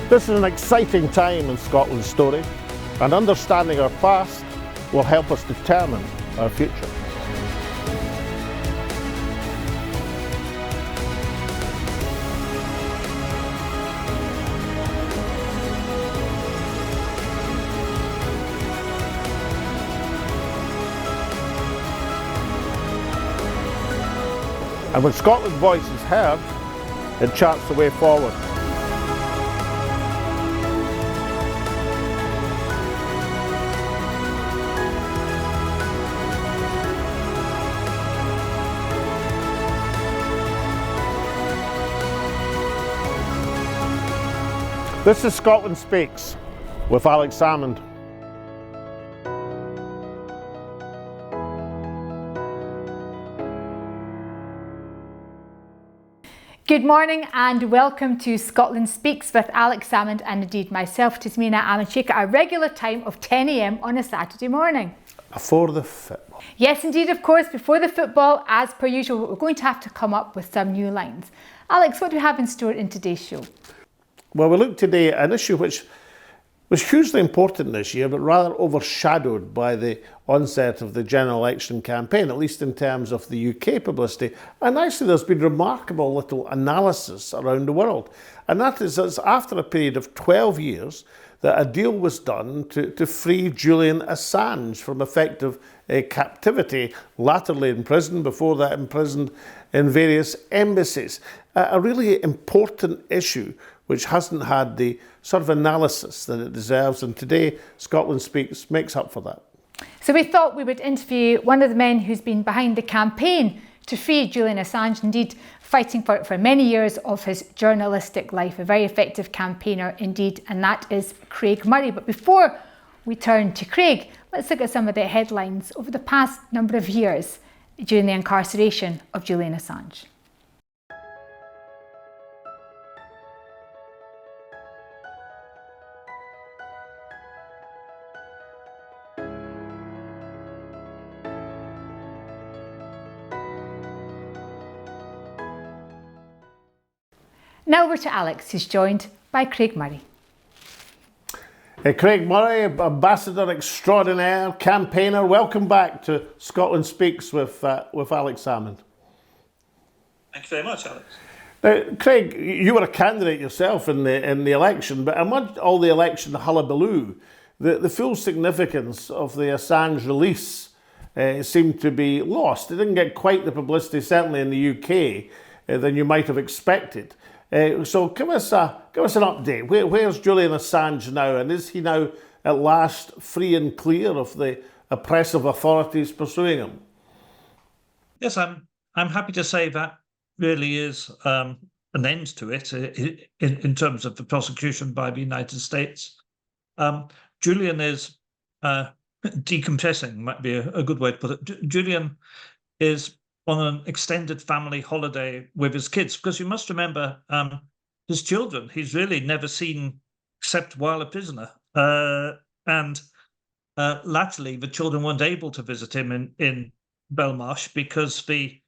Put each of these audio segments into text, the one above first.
This is an exciting time in Scotland's story, and understanding our past will help us determine our future. And when Scotland's voice is heard, it charts the way forward. This is Scotland Speaks with Alex Salmond. Good morning and welcome to Scotland Speaks with Alex Salmond and indeed myself, Tasmina Amanchik, at our regular time of 10 a.m. on a Saturday morning. Before the football. Yes, indeed, of course, before the football, as per usual, we're going to have to come up with some new lines. Alex, what do we have in store in today's show? Well, we look today at an issue which was hugely important this year, but rather overshadowed by the onset of the general election campaign, at least in terms of the UK publicity. And actually, there's been remarkable little analysis around the world. And that is that after a period of 12 years, that a deal was done to free Julian Assange from effective captivity, latterly in prison, before that imprisoned in various embassies. A really important issue which hasn't had the sort of analysis that it deserves, and today Scotland Speaks makes up for that. So we thought we would interview one of the men who's been behind the campaign to free Julian Assange, indeed fighting for it for many years of his journalistic life, a very effective campaigner indeed, and that is Craig Murray. But before we turn to Craig, let's look at some of the headlines over the past number of years during the incarceration of Julian Assange. Now over to Alex, who's joined by Craig Murray. Craig Murray, Ambassador Extraordinaire, campaigner, welcome back to Scotland Speaks with Alex Salmond. Thank you very much, Alex. Now, Craig, you were a candidate yourself in the election, but amid all the election hullabaloo, the full significance of the Assange release seemed to be lost. It didn't get quite the publicity, certainly in the UK, than you might have expected. So give us an update. Where's Julian Assange now, and is he now at last free and clear of the oppressive authorities pursuing him? Yes, I'm happy to say that really is an end to it in terms of the prosecution by the United States. Julian is decompressing, might be a good way to put it. Julian is on an extended family holiday with his kids, because you must remember his children he's really never seen except while a prisoner. And latterly, the children weren't able to visit him in Belmarsh because the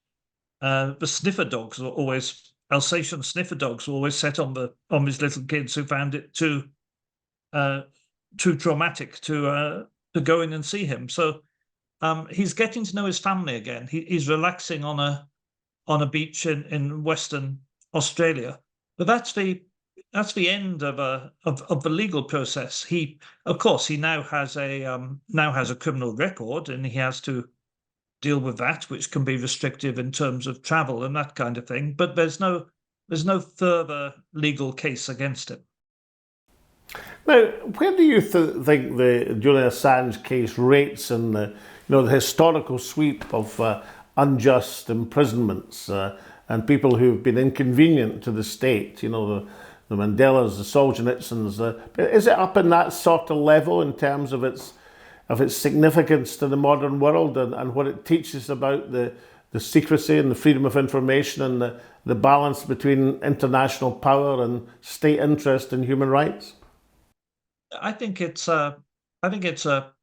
sniffer dogs were always, Alsatian sniffer dogs were always set on his little kids, who found it too traumatic to go in and see him. So he's getting to know his family again. He's relaxing on a beach in Western Australia. But that's the end of the legal process. He now has a criminal record, and he has to deal with that, which can be restrictive in terms of travel and that kind of thing. But there's no further legal case against him. Now, where do you think the Julian Assange case rates in the historical sweep of unjust imprisonments and people who've been inconvenient to the state? The Mandelas, the Solzhenitsyns. Is it up in that sort of level in terms of its significance to the modern world and what it teaches about the secrecy and the freedom of information and the balance between international power and state interest in human rights? I think it's a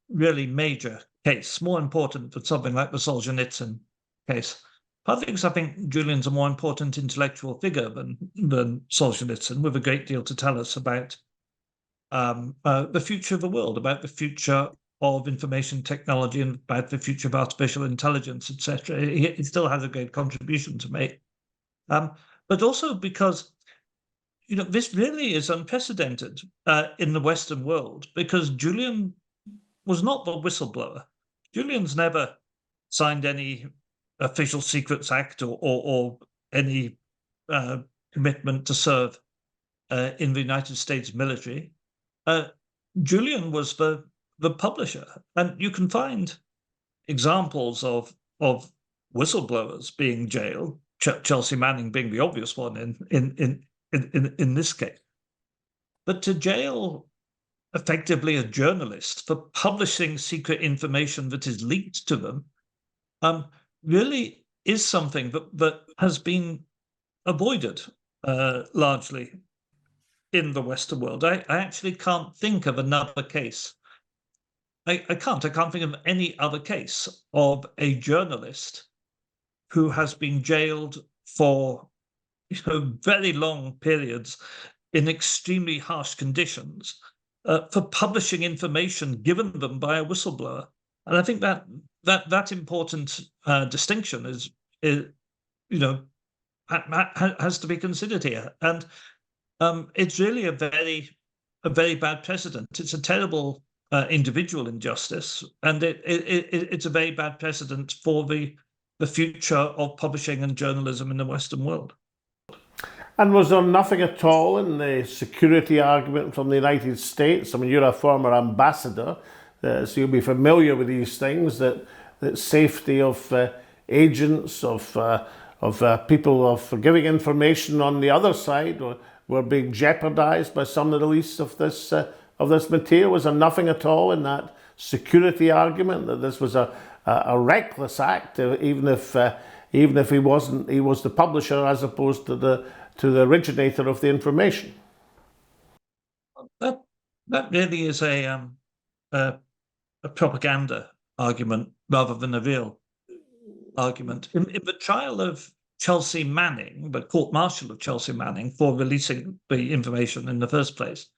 really major case, more important than something like the Solzhenitsyn case. Partly because I think Julian's a more important intellectual figure than Solzhenitsyn, with a great deal to tell us about the future of the world, about the future of information technology, and about the future of artificial intelligence, etc. He still has a great contribution to make, but also because this really is unprecedented in the Western world, because Julian was not the whistleblower. Julian's never signed any Official Secrets Act or any commitment to serve in the United States military. Julian was the publisher, and you can find examples of whistleblowers being jailed. Chelsea Manning being the obvious one in this case. But to jail effectively a journalist for publishing secret information that is leaked to them really is something that has been avoided largely in the Western world. I actually can't think of another case. I can't think of any other case of a journalist who has been jailed for very long periods in extremely harsh conditions for publishing information given them by a whistleblower. And I think that important distinction is has to be considered here. And it's really a very bad precedent. It's a terrible individual injustice, and it's a very bad precedent for the future of publishing and journalism in the Western world. And was there nothing at all in the security argument from the United States? I mean, you're a former ambassador, so you'll be familiar with these things, that safety of agents, of people, of giving information on the other side were being jeopardized by some of the release of this material. Was there nothing at all in that security argument that this was a reckless act, even if he was the publisher as opposed to the originator of the information? That really is a propaganda argument rather than a real argument. In the trial of Chelsea Manning, the court-martial of Chelsea Manning for releasing the information in the first place,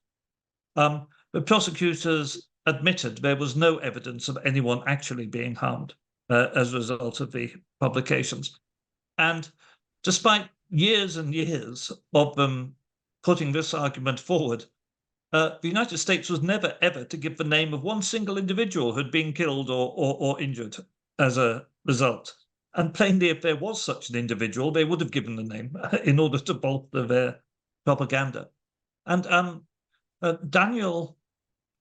the prosecutors admitted there was no evidence of anyone actually being harmed as a result of the publications. And despite years and years of them putting this argument forward, the United States was never, ever to give the name of one single individual who had been killed or injured as a result. And plainly, if there was such an individual, they would have given the name in order to bolster their propaganda. And Daniel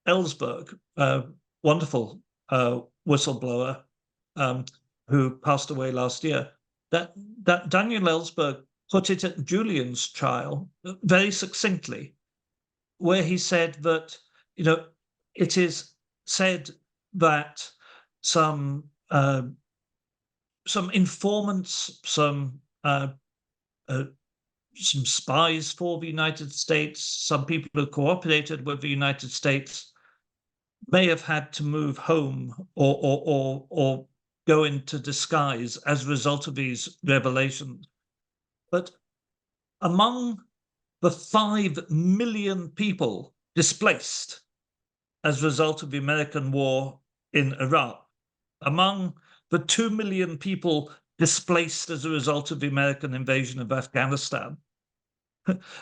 Ellsberg, wonderful whistleblower who passed away last year, that Daniel Ellsberg put it at Julian's trial very succinctly, where he said that, it is said that some informants, some spies for the United States, some people who cooperated with the United States may have had to move home or go into disguise as a result of these revelations. But among the 5 million people displaced as a result of the American war in Iraq, among the 2 million people displaced as a result of the American invasion of Afghanistan,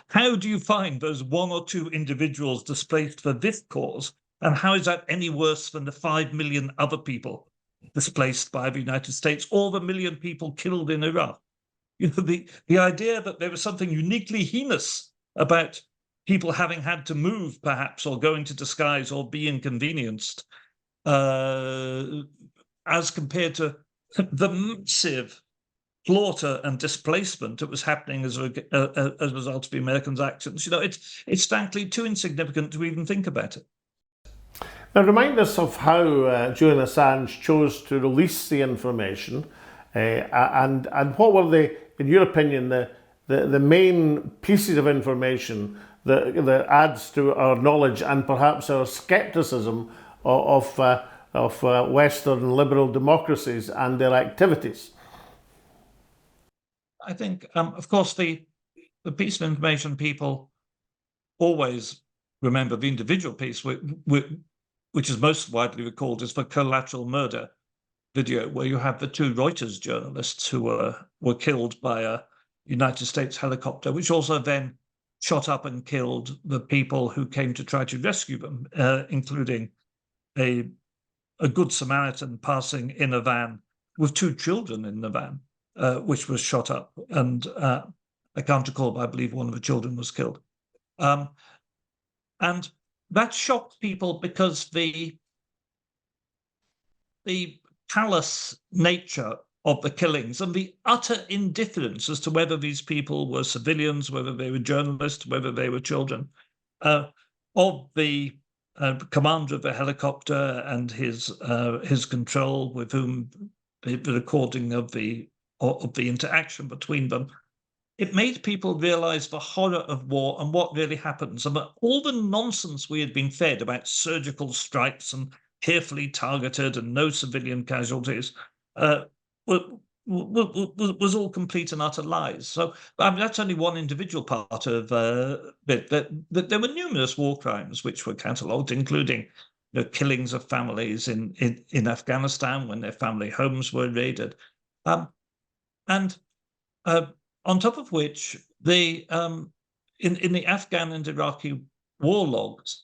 how do you find those 1 or 2 individuals displaced for this cause? And how is that any worse than the 5 million other people displaced by the United States, or the 1 million people killed in Iraq? The idea that there was something uniquely heinous about people having had to move, perhaps, or go into disguise or be inconvenienced, as compared to the massive slaughter and displacement that was happening as a result of the Americans' actions. It's frankly too insignificant to even think about it. Now, remind us of how Julian Assange chose to release the information, and what were in your opinion, the main pieces of information that adds to our knowledge and perhaps our skepticism of Western liberal democracies and their activities? I think, of course, the piece of information people always remember the individual piece, which is most widely recalled, is the collateral murder video, where you have the two Reuters journalists who were killed by a United States helicopter, which also then shot up and killed the people who came to try to rescue them, including a Good Samaritan passing in a van with two children in the van, which was shot up. And I can't recall, but I believe one of the children was killed. And that shocked people because the callous nature of the killings and the utter indifference as to whether these people were civilians, whether they were journalists, whether they were children, of the commander of the helicopter and his control, with whom the recording of the interaction between them. It made people realize the horror of war and what really happens, and that all the nonsense we had been fed about surgical strikes and carefully targeted and no civilian casualties was all complete and utter lies. So that's only one individual part of it. That there were numerous war crimes which were catalogued, including killings of families in Afghanistan when their family homes were raided, and on top of which, in the Afghan and Iraqi war logs,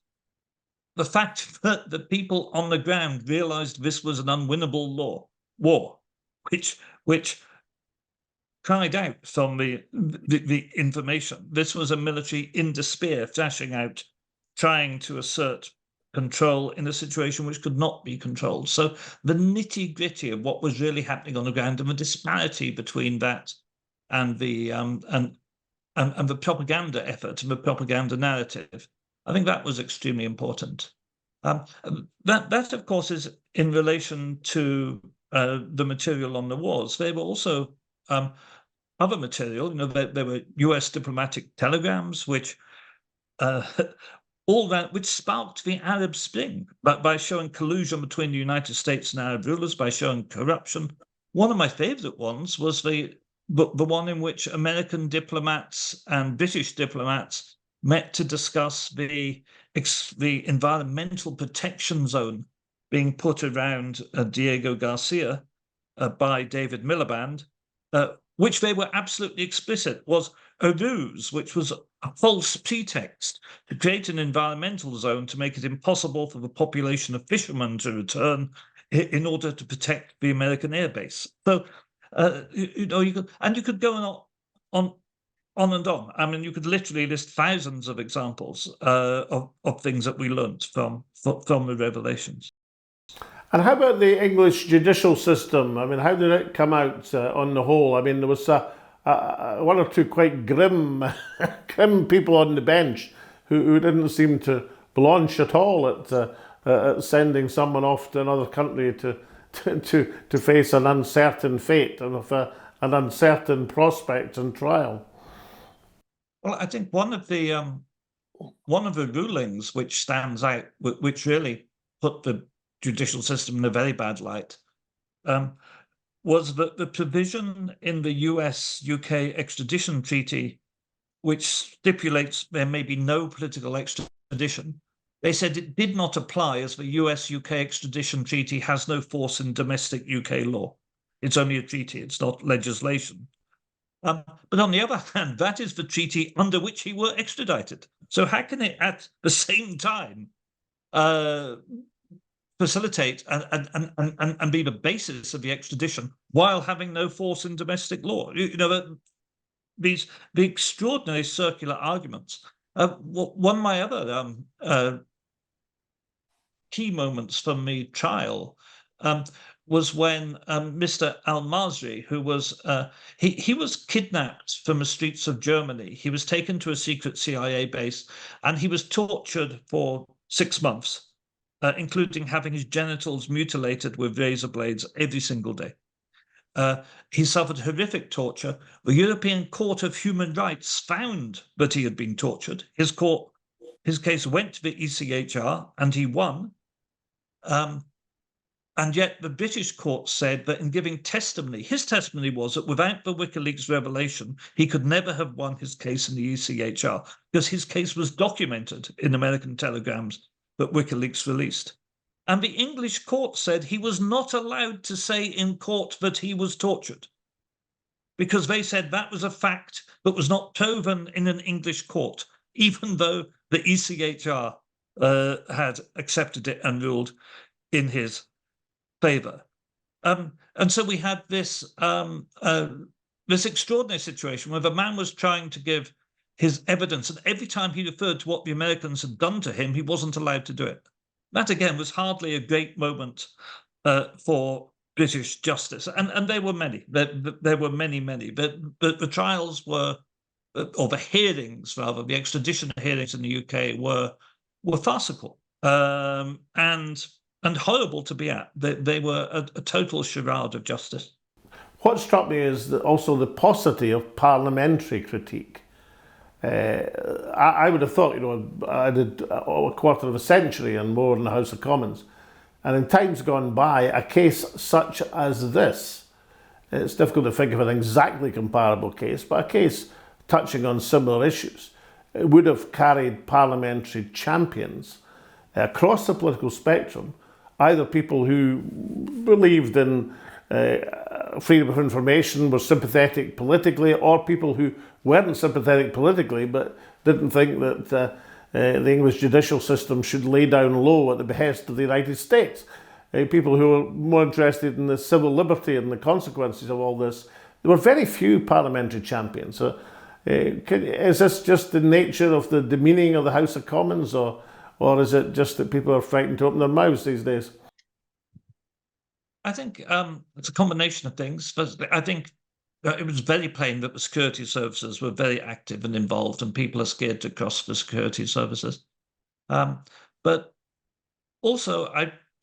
the fact that the people on the ground realized this was an unwinnable war, which cried out from the information. This was a military in despair, flashing out, trying to assert control in a situation which could not be controlled. So the nitty-gritty of what was really happening on the ground and the disparity between that and the propaganda effort and the propaganda narrative, I think that was extremely important. That of course is in relation to the material on the wars. There were also other material. There were U.S. diplomatic telegrams, which all that which sparked the Arab Spring, but by showing collusion between the United States and Arab rulers, by showing corruption. One of my favorite ones was the one in which American diplomats and British diplomats met to discuss the environmental protection zone being put around Diego Garcia by David Miliband, which they were absolutely explicit was a ruse, which was a false pretext to create an environmental zone to make it impossible for the population of fishermen to return in order to protect the American airbase. So, you could go on and on. I mean, you could literally list thousands of examples of things that we learnt from the revelations. And how about the English judicial system? I mean, how did it come out on the whole? I mean, there was one or two quite grim people on the bench who didn't seem to blanch at all at sending someone off to another country to face an uncertain fate and an uncertain prospect and trial. Well, I think one of the rulings which stands out, which really put the judicial system in a very bad light, was that the provision in the US-UK extradition treaty, which stipulates there may be no political extradition, they said it did not apply as the US-UK extradition treaty has no force in domestic UK law. It's only a treaty, it's not legislation. But on the other hand, that is the treaty under which he were extradited. So how can it at the same time facilitate and be the basis of the extradition while having no force in domestic law? The extraordinary circular arguments. One of my other key moments from the trial was when Mr. Al-Masri, who was he was kidnapped from the streets of Germany. He was taken to a secret CIA base, and he was tortured for 6 months, including having his genitals mutilated with razor blades every single day. He suffered horrific torture. The European Court of Human Rights found that he had been tortured. His case went to the ECHR, and he won. And yet the British court said that in giving testimony, his testimony was that without the WikiLeaks revelation, he could never have won his case in the ECHR because his case was documented in American telegrams that WikiLeaks released. And the English court said he was not allowed to say in court that he was tortured because they said that was a fact that was not proven in an English court, even though the ECHR had accepted it and ruled in his favour. And so we had this this extraordinary situation where the man was trying to give his evidence, and every time he referred to what the Americans had done to him, he wasn't allowed to do it. That again was hardly a great moment for British justice, and there were many. There were many, but the trials were, or the hearings rather, the extradition hearings in the UK were farcical and horrible to be at. They were a total charade of justice. What struck me is also the paucity of parliamentary critique. I would have thought, I did a quarter of a century and more in the House of Commons, and in times gone by, a case such as this, it's difficult to think of an exactly comparable case, but a case touching on similar issues, it would have carried parliamentary champions across the political spectrum, either people who believed in freedom of information, were sympathetic politically, or people who weren't sympathetic politically but didn't think that the English judicial system should lay down low at the behest of the United States. People who were more interested in the civil liberty and the consequences of all this. There were very few parliamentary champions. So, is this just the nature of the demeaning of the House of Commons, or is it just that people are frightened to open their mouths these days? I think it's a combination of things. First, I think it was very plain that the security services were very active and involved, and people are scared to cross the security services. But also,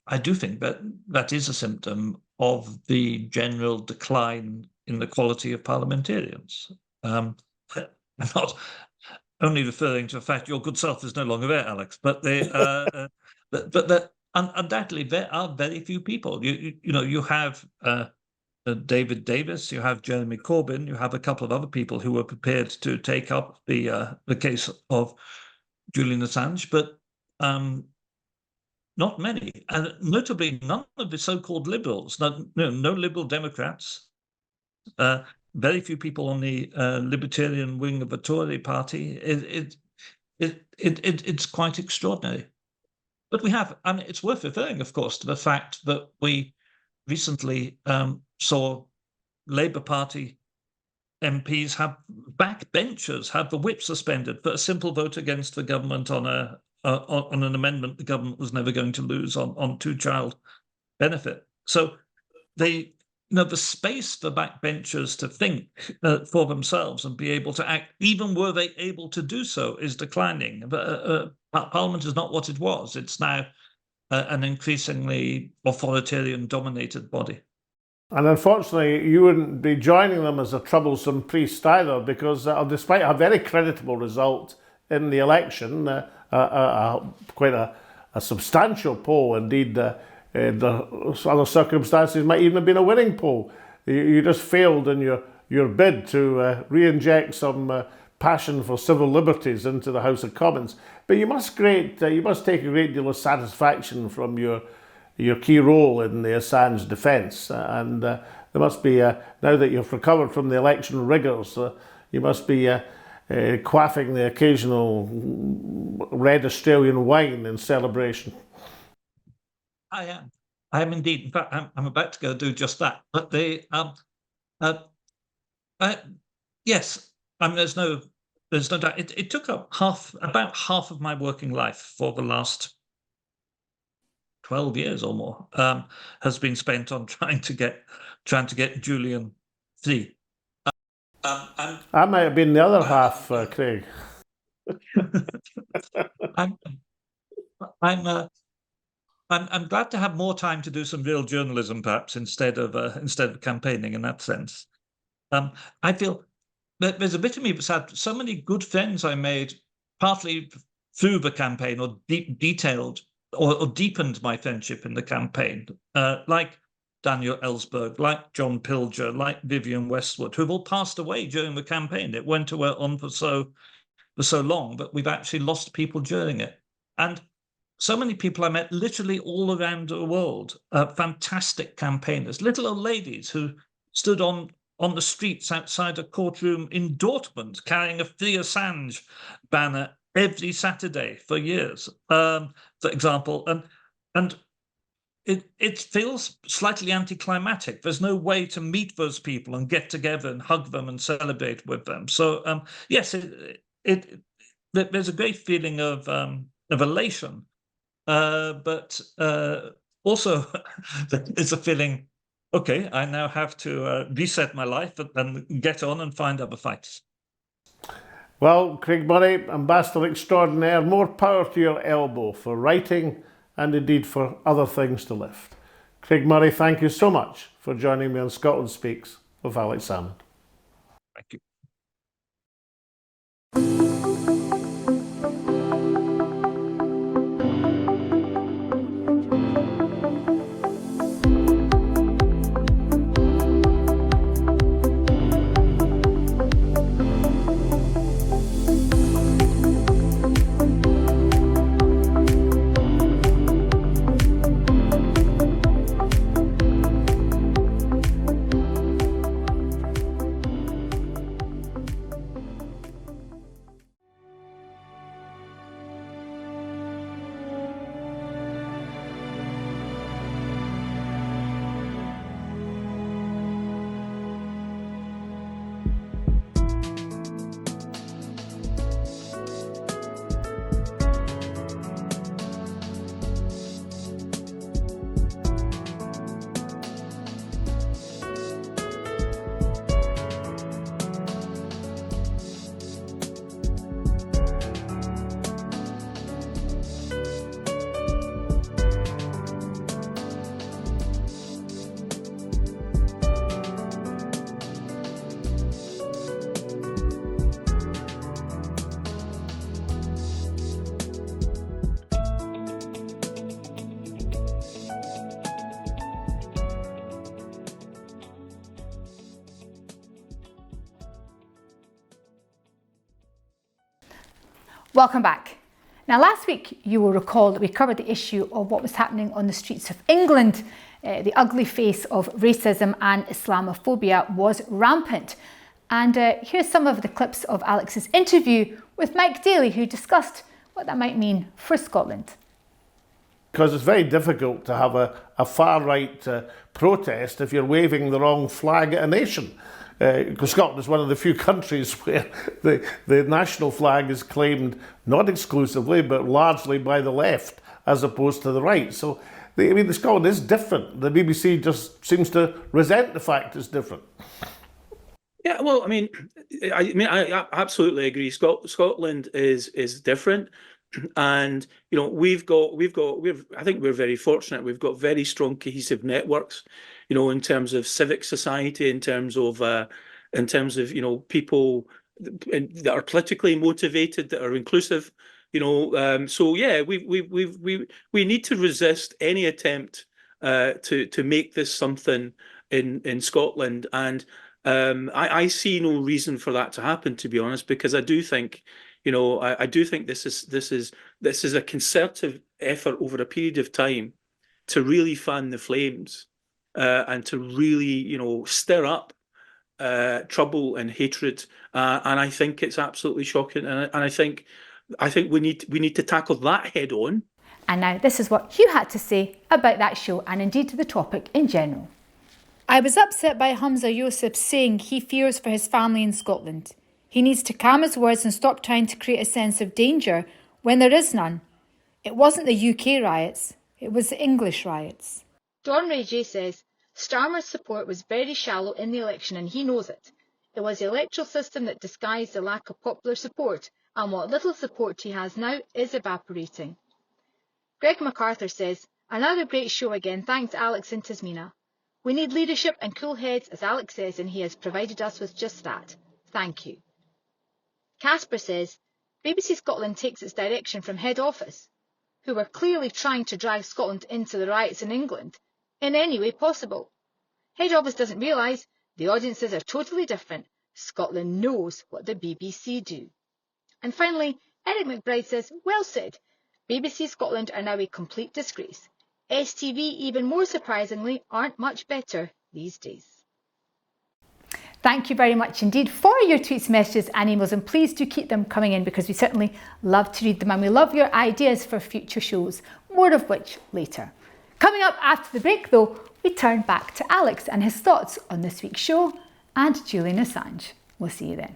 I do think that is a symptom of the general decline in the quality of parliamentarians. I'm not only referring to the fact your good self is no longer there, Alex, but undoubtedly there are very few people. You have David Davis, you have Jeremy Corbyn, you have a couple of other people who were prepared to take up the case of Julian Assange, but not many, and notably none of the so-called liberals. No liberal Democrats. Very few people on the libertarian wing of the Tory party. It's quite extraordinary. But we have, it's worth referring, of course, to the fact that we recently saw Labour Party MPs have backbenchers have the whip suspended for a simple vote against the government on an amendment the government was never going to lose on two-child benefit. So the space for backbenchers to think for themselves and be able to act, even were they able to do so, is declining. Parliament is not what it was. It's now an increasingly authoritarian-dominated body. And unfortunately, you wouldn't be joining them as a troublesome priest either, because despite a very creditable result in the election, quite a substantial poll indeed, other circumstances might even have been a winning poll. You just failed in your bid to re-inject some passion for civil liberties into the House of Commons. But you must take a great deal of satisfaction from your key role in the Assange defence, and there must be now that you've recovered from the election rigours, you must be quaffing the occasional red Australian wine in celebration. I am indeed. In fact, I'm about to go do just that. But yes, there's no doubt. It took up about half of my working life for the last 12 years or more has been spent on trying to get Julian free. I might have been the other half, Craig. I'm glad to have more time to do some real journalism, perhaps, instead of campaigning in that sense. I feel that there's a bit of me that's had so many good friends I made, partly through the campaign or detailed or deepened my friendship in the campaign, like Daniel Ellsberg, like John Pilger, like Vivienne Westwood, who've all passed away during the campaign. It went on for so long, but we've actually lost people during it. And so many people I met literally all around the world, fantastic campaigners, little old ladies who stood on the streets outside a courtroom in Dortmund carrying a Free Assange banner every Saturday for years, for example. And it feels slightly anticlimactic. There's no way to meet those people and get together and hug them and celebrate with them. So yes, there's a great feeling of elation, but also there's a feeling, okay, I now have to reset my life and get on and find other fights. Well, Craig Murray, Ambassador Extraordinaire, more power to your elbow for writing and indeed for other things to lift. Craig Murray, thank you so much for joining me on Scotland Speaks with Alex Salmond. Thank you. Welcome back. Now, last week you will recall that we covered the issue of what was happening on the streets of England. The ugly face of racism and Islamophobia was rampant. And here's some of the clips of Alex's interview with Mike Daly, who discussed what that might mean for Scotland. Because it's very difficult to have a far-right protest if you're waving the wrong flag at a nation. Because Scotland is one of the few countries where the national flag is claimed not exclusively but largely by the left as opposed to the right. So, the Scotland is different. The BBC just seems to resent the fact it's different. Yeah, well, I absolutely agree. Scotland is different, and I think we're very fortunate. We've got very strong cohesive networks, in terms of civic society, in terms of people that are politically motivated, that are inclusive. So yeah, we need to resist any attempt to make this something in Scotland, and I see no reason for that to happen, to be honest, because I do think, I do think this is a concerted effort over a period of time to really fan the flames and to really, stir up trouble and hatred, and I think it's absolutely shocking, and I think we need to tackle that head on. And now this is what Hugh had to say about that show and indeed the topic in general. I was upset by Humza Yousaf saying he fears for his family in Scotland. He needs to calm his words and stop trying to create a sense of danger when there is none. It wasn't the UK riots, it was the English riots. Don Ray J says, Starmer's support was very shallow in the election and he knows it. It was the electoral system that disguised the lack of popular support, and what little support he has now is evaporating. Greg MacArthur says, another great show again, thanks Alex and Tasmina. We need leadership and cool heads, as Alex says, and he has provided us with just that. Thank you. Casper says, BBC Scotland takes its direction from head office. who were clearly trying to drag Scotland into the riots in England in any way possible. Head Office doesn't realise the audiences are totally different. Scotland knows what the BBC do. And finally, Eric McBride says, well said, BBC Scotland are now a complete disgrace. STV, even more surprisingly, aren't much better these days. Thank you very much indeed for your tweets, messages and emails, and please do keep them coming in because we certainly love to read them and we love your ideas for future shows, more of which later. Coming up after the break though, we turn back to Alex and his thoughts on this week's show and Julian Assange. We'll see you then.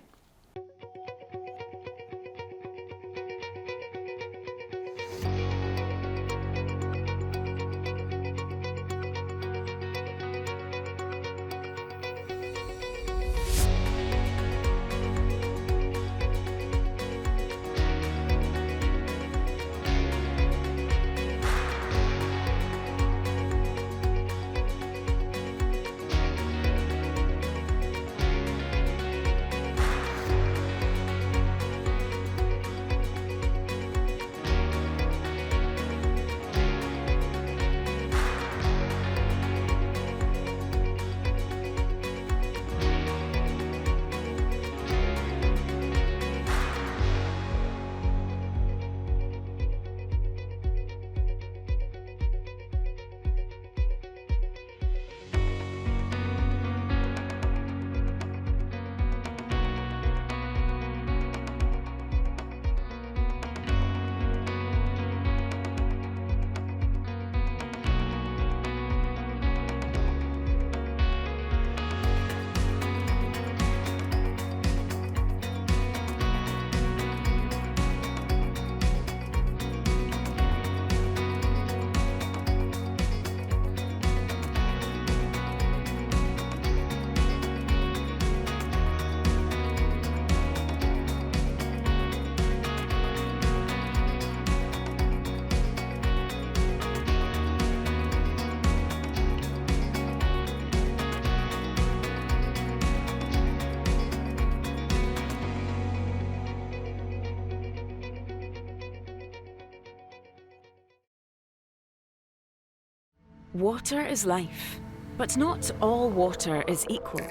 Water is life, but not all water is equal.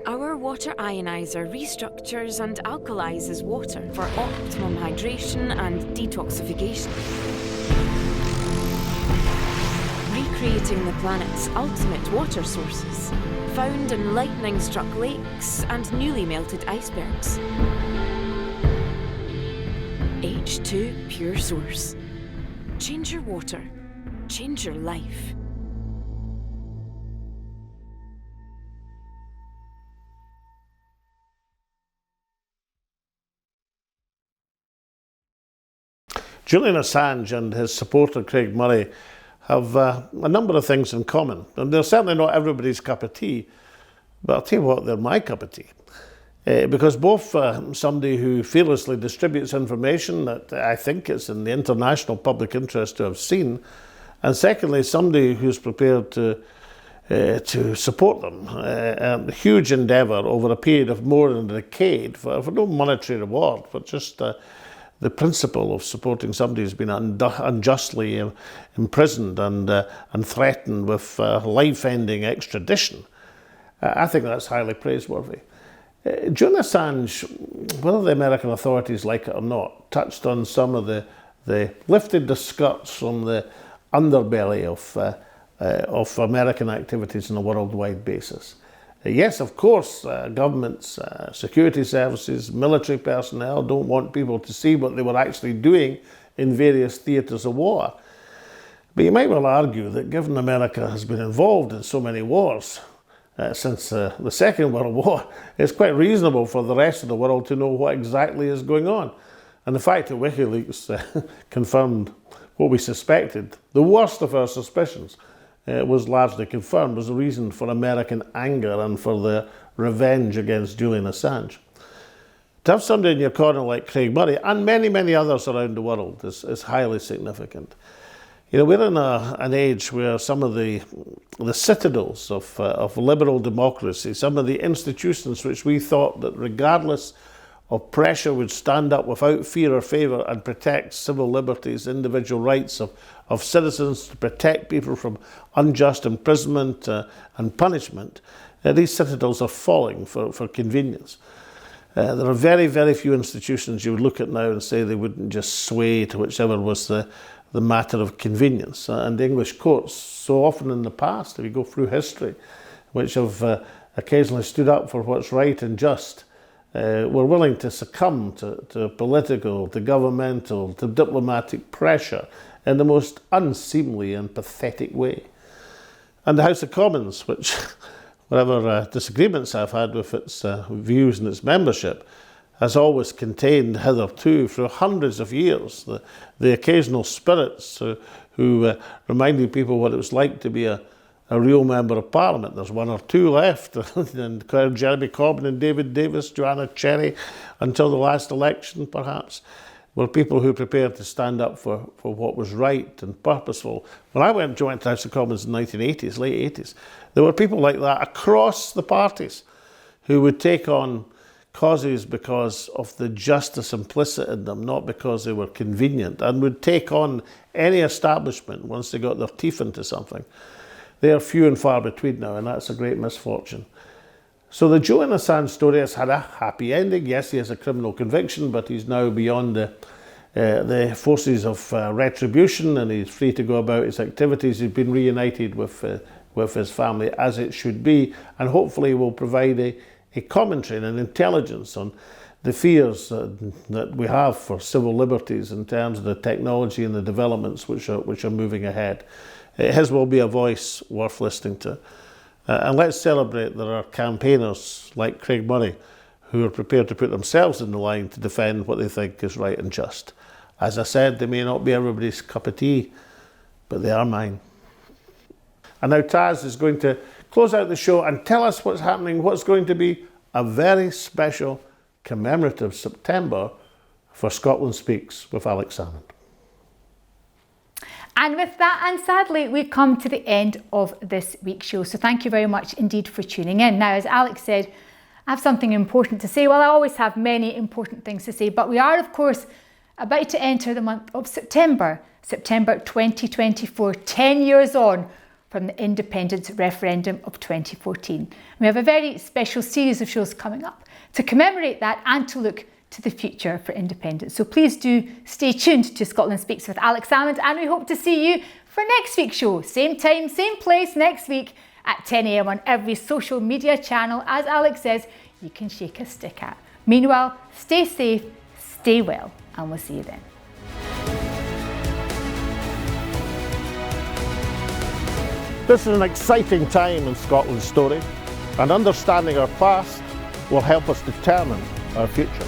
Our water ionizer restructures and alkalizes water for optimum hydration and detoxification, recreating the planet's ultimate water sources, found in lightning-struck lakes and newly melted icebergs. H2 Pure Source. Change your water. Change your life. Julian Assange and his supporter Craig Murray have a number of things in common. And they're certainly not everybody's cup of tea, but I'll tell you what, they're my cup of tea. Because both somebody who fearlessly distributes information that I think it's in the international public interest to have seen, and secondly, somebody who's prepared to support them. A huge endeavour over a period of more than a decade for no monetary reward, but just the principle of supporting somebody who's been unjustly imprisoned and threatened with life-ending extradition. I think that's highly praiseworthy. Julian Assange, whether the American authorities like it or not, touched on some of lifted the skirts from the underbelly of American activities on a worldwide basis. Yes, of course, governments, security services, military personnel don't want people to see what they were actually doing in various theatres of war. But you might well argue that given America has been involved in so many wars since the Second World War, it's quite reasonable for the rest of the world to know what exactly is going on. And the fact that WikiLeaks confirmed what we suspected, the worst of our suspicions, was largely confirmed as a reason for American anger and for their revenge against Julian Assange. To have somebody in your corner like Craig Murray, and many, many others around the world, is highly significant. You know, we're in an age where some of the citadels of liberal democracy, some of the institutions which we thought that regardless of pressure would stand up without fear or favour and protect civil liberties, individual rights of citizens, to protect people from unjust imprisonment and punishment, these citadels are falling for convenience. There are very, very few institutions you would look at now and say they wouldn't just sway to whichever was the matter of convenience. And English courts, so often in the past, if you go through history, which have occasionally stood up for what's right and just, were willing to succumb to political, to governmental, to diplomatic pressure in the most unseemly and pathetic way. And the House of Commons, which, whatever disagreements I've had with its views and its membership, has always contained hitherto, through hundreds of years, the occasional spirits who reminded people what it was like to be a real member of Parliament. There's one or two left, and Jeremy Corbyn and David Davis, Joanna Cherry, until the last election perhaps, were people who prepared to stand up for what was right and purposeful. When I joined the House of Commons in the 1980s, late 80s, there were people like that across the parties who would take on causes because of the justice implicit in them, not because they were convenient, and would take on any establishment once they got their teeth into something. They are few and far between now, and that's a great misfortune. So the Julian Assange story has had a happy ending. Yes, he has a criminal conviction, but he's now beyond the forces of retribution, and he's free to go about his activities. He's been reunited with his family, as it should be, and hopefully will provide a commentary and an intelligence on the fears that we have for civil liberties in terms of the technology and the developments which are moving ahead. His will be a voice worth listening to. And let's celebrate there are campaigners like Craig Murray who are prepared to put themselves in the line to defend what they think is right and just. As I said, they may not be everybody's cup of tea, but they are mine. And now Taz is going to close out the show and tell us what's happening, what's going to be a very special commemorative September for Scotland Speaks with Alex Salmond. And with that, and sadly, we've come to the end of this week's show. So thank you very much indeed for tuning in. Now, as Alex said, I have something important to say. Well, I always have many important things to say, but we are, of course, about to enter the month of September 2024, 10 years on from the independence referendum of 2014. We have a very special series of shows coming up to commemorate that and to look to the future for independence. So please do stay tuned to Scotland Speaks with Alex Salmond, and we hope to see you for next week's show. Same time, same place next week at 10 a.m. on every social media channel, as Alex says, you can shake a stick at. Meanwhile, stay safe, stay well, and we'll see you then. This is an exciting time in Scotland's story, and understanding our past will help us determine our future.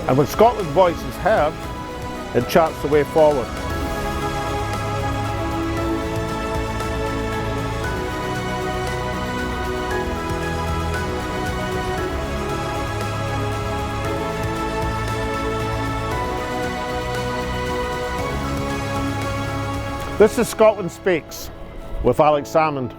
And when Scotland's voice is heard, it charts the way forward. This is Scotland Speaks with Alex Salmond.